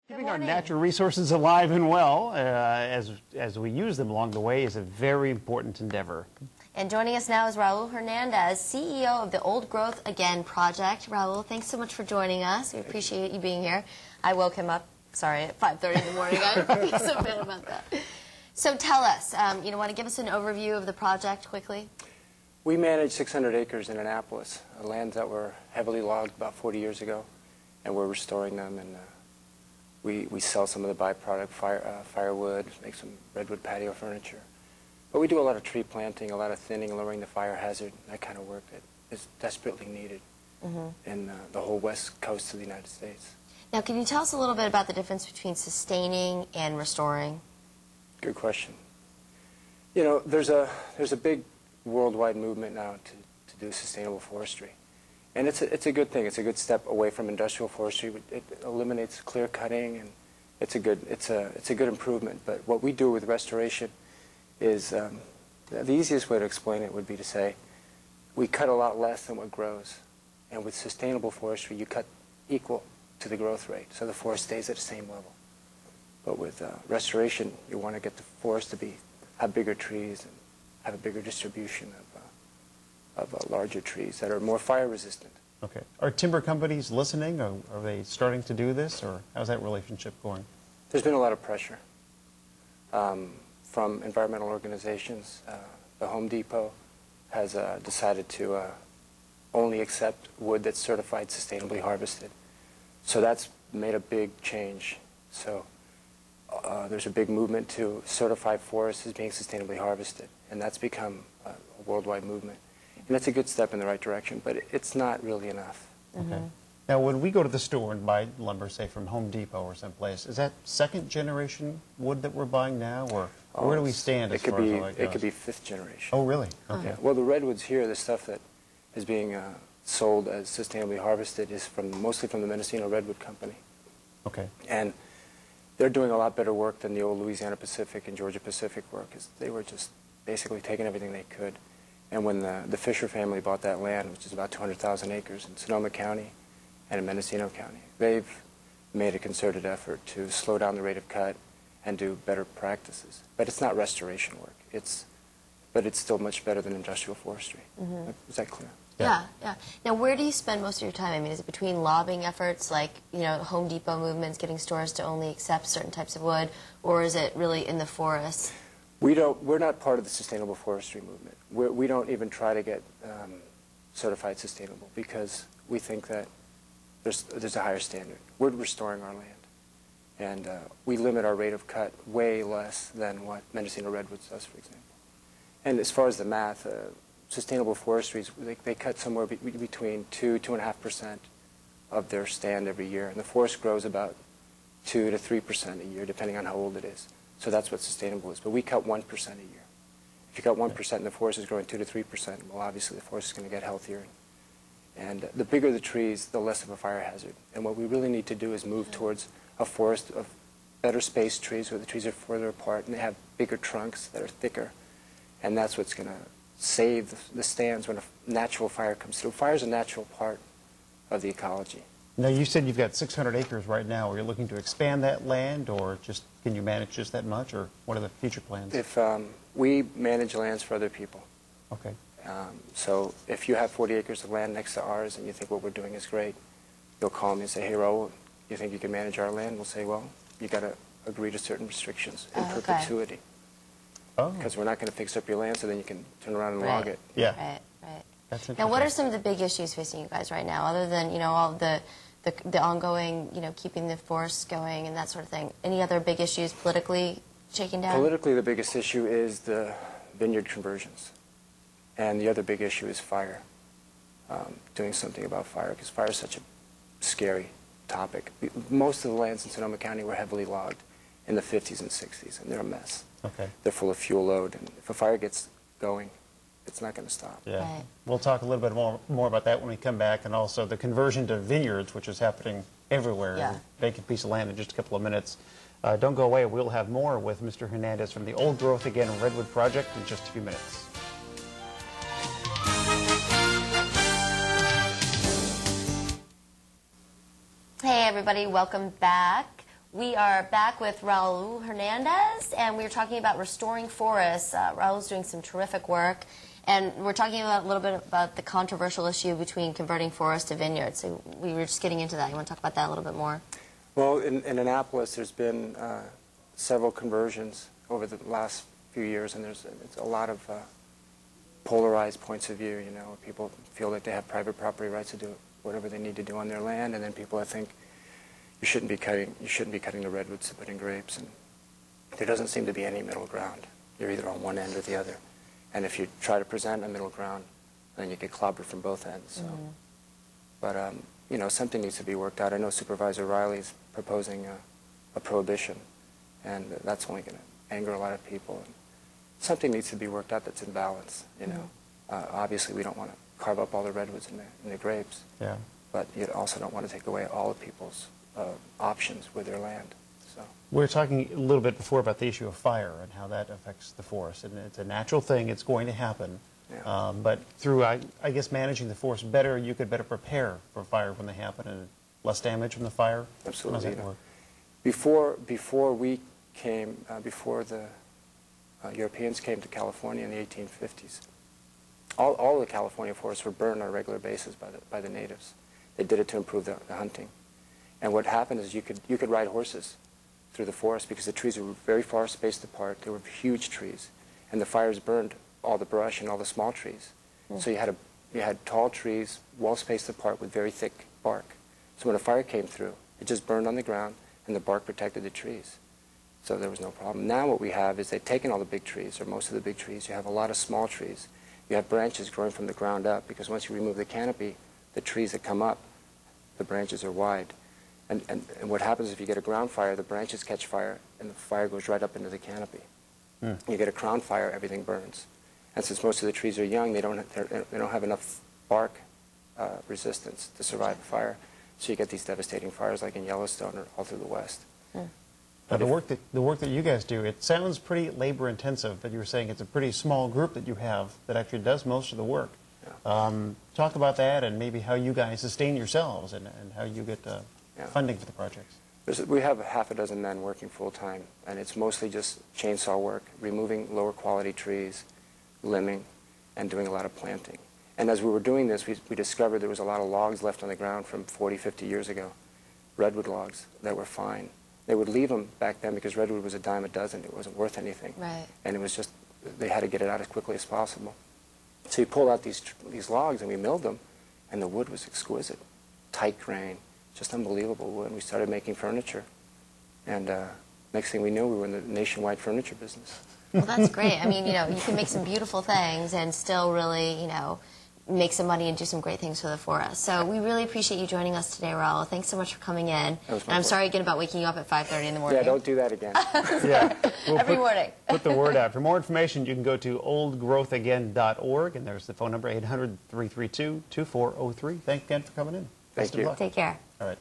Keeping our natural resources alive and well as we use them along the way is a very important endeavor. And joining us now is Raul Hernandez, CEO of the Old Growth Again Project. Raul, thanks so much for joining us. We appreciate you being here. I woke him up, sorry, at 5:30 in the morning. I feel so bad about that. So tell us, want to give us an overview of the project quickly? We manage 600 acres in Annapolis, lands that were heavily logged about 40 years ago, and we're restoring them, and we sell some of the byproduct, firewood, make some redwood patio furniture. But we do a lot of tree planting, a lot of thinning, lowering the fire hazard, that kind of work that is desperately needed in the whole west coast of the United States. Now, can you tell us a little bit about the difference between sustaining and restoring? Good question. You know, there's a big worldwide movement now to do sustainable forestry. And it's a good thing. It's a good step away from industrial forestry. It eliminates clear cutting, and it's a good improvement. But what we do with restoration is the easiest way to explain it would be to say we cut a lot less than what grows, and with sustainable forestry you cut equal to the growth rate, so the forest stays at the same level. But with restoration, you want to get the forest to have bigger trees and have a bigger distribution of larger trees that are more fire resistant. Okay. Are timber companies listening? Or are they starting to do this, or how's that relationship going? There's been a lot of pressure from environmental organizations. The Home Depot has decided to only accept wood that's certified sustainably harvested. So that's made a big change. So there's a big movement to certify forests as being sustainably harvested, and that's become a worldwide movement. And that's a good step in the right direction, but it's not really enough. Okay. Now, when we go to the store and buy lumber, say from Home Depot or someplace, is that second generation wood that we're buying now, or where do we stand as far as all that goes? It could be fifth generation. Oh, really? Okay. Yeah. Well, the redwoods here, the stuff that is being sold as sustainably harvested is mostly from the Mendocino Redwood Company. Okay. And they're doing a lot better work than the old Louisiana Pacific and Georgia Pacific work, because they were just basically taking everything they could. And when the Fisher family bought that land, which is about 200,000 acres in Sonoma County and in Mendocino County, they've made a concerted effort to slow down the rate of cut and do better practices. But it's not restoration work. But it's still much better than industrial forestry. Is that clear? Yeah. Now, where do you spend most of your time? I mean, is it between lobbying efforts, like, Home Depot movements, getting stores to only accept certain types of wood, or is it really in the forest? We're not part of the sustainable forestry movement. We don't even try to get certified sustainable, because we think that there's a higher standard. We're restoring our land, and we limit our rate of cut way less than what Mendocino Redwoods does, for example. And as far as the math, sustainable forestries, they cut somewhere between 2–2.5% of their stand every year, and the forest grows about 2 to 3% a year, depending on how old it is. So that's what sustainable is. But we cut 1% a year. If you cut 1% and the forest is growing 2 to 3%, well, obviously the forest is going to get healthier. And the bigger the trees, the less of a fire hazard. And what we really need to do is move towards a forest of better spaced trees, where the trees are further apart and they have bigger trunks that are thicker. And that's what's going to save the stands when a natural fire comes through. Fire is a natural part of the ecology. Now, you said you've got 600 acres right now. Are you looking to expand that land, or can you manage just that much, or what are the future plans? If we manage lands for other people. Okay. So if you have 40 acres of land next to ours and you think what we're doing is great, you'll call me and say, hey, Raul, you think you can manage our land? We'll say, well, you got to agree to certain restrictions in perpetuity. Oh. Because we're not going to fix up your land so then you can turn around and log it. Yeah. Right. That's interesting. Now, what are some of the big issues facing you guys right now, other than, all the ongoing, keeping the forests going and that sort of thing? Any other big issues politically shaking down? Politically, the biggest issue is the vineyard conversions. And the other big issue is fire. Doing something about fire, because fire is such a scary topic. Most of the lands in Sonoma County were heavily logged in the 50s and 60s, and they're a mess. Okay. They're full of fuel load, and if a fire gets going, it's not going to stop. Yeah. Right. We'll talk a little bit more about that when we come back, and also the conversion to vineyards, which is happening everywhere. Yeah. Vacant piece of land in just a couple of minutes. Don't go away. We'll have more with Mr. Hernandez from the Old Growth Again Redwood Project in just a few minutes. Hey, everybody. Welcome back. We are back with Raul Hernandez, and we're talking about restoring forests. Raul's doing some terrific work, and we're talking about a little bit about the controversial issue between converting forests to vineyards. So we were just getting into that. You want to talk about that a little bit more? Well, in Annapolis, there's been several conversions over the last few years, and it's a lot of polarized points of view. You know, people feel that they have private property rights to do whatever they need to do on their land, and then people that think you shouldn't be cutting the redwoods to put in grapes, and there doesn't seem to be any middle ground. You're either on one end or the other, and if you try to present a middle ground, then you get clobbered from both ends. So, but you know, something needs to be worked out. I know Supervisor Riley's proposing a prohibition, and that's only going to anger a lot of people. And something needs to be worked out that's in balance. You know, obviously we don't want to carve up all the redwoods in the grapes. Yeah. But you also don't want to take away all of people's options with their land. So We were talking a little bit before about the issue of fire and how that affects the forest. And it's a natural thing. It's going to happen. Yeah. But through, I guess, managing the forest better, you could better prepare for fire when they happen and less damage from the fire. absolutely. How does that work? Before we came, before the Europeans came to California in the 1850s, all the California forests were burned on a regular basis by the natives. They did it to improve the hunting. And what happened is you could ride horses through the forest because the trees were very far spaced apart. They were huge trees, and the fires burned all the brush and all the small trees. So you had tall trees, well spaced apart with very thick bark. So when a fire came through, it just burned on the ground, and the bark protected the trees. So there was no problem. Now what we have is they've taken all the big trees, or most of the big trees. You have a lot of small trees. You have branches growing from the ground up, because once you remove the canopy, the trees that come up, the branches are wide. And what happens if you get a ground fire, the branches catch fire, and the fire goes right up into the canopy. You get a crown fire, everything burns. And since most of the trees are young, they don't have enough bark resistance to survive a fire. So you get these devastating fires like in Yellowstone or all through the West. But the work that you guys do, it sounds pretty labor intensive, but you were saying it's a pretty small group that you have that actually does most of the work. Yeah. Talk about that and maybe how you guys sustain yourselves and how you get funding for the projects. We have half a dozen men working full-time, and it's mostly just chainsaw work, removing lower quality trees, limbing, and doing a lot of planting. And as we were doing this, we discovered there was a lot of logs left on the ground from 40, 50 years ago, redwood logs that were fine. They would leave them back then because redwood was a dime a dozen. It wasn't worth anything. Right. And it was just, they had to get it out as quickly as possible. So we pulled out these logs and we milled them, and the wood was exquisite, tight grain, just unbelievable wood. And we started making furniture. And next thing we knew, we were in the nationwide furniture business. Well, that's great. I mean, you know, you can make some beautiful things and still really, you know, make some money and do some great things for the forest. So we really appreciate you joining us today, Raul. Thanks so much for coming in. And I'm sorry again about waking you up at 5:30 in the morning. Yeah, don't do that again. Yeah. Every morning. Put the word out. For more information, you can go to oldgrowthagain.org, and there's the phone number, 800-332-2403. Thanks again for coming in. Thank you. Best of luck. Take care. All right.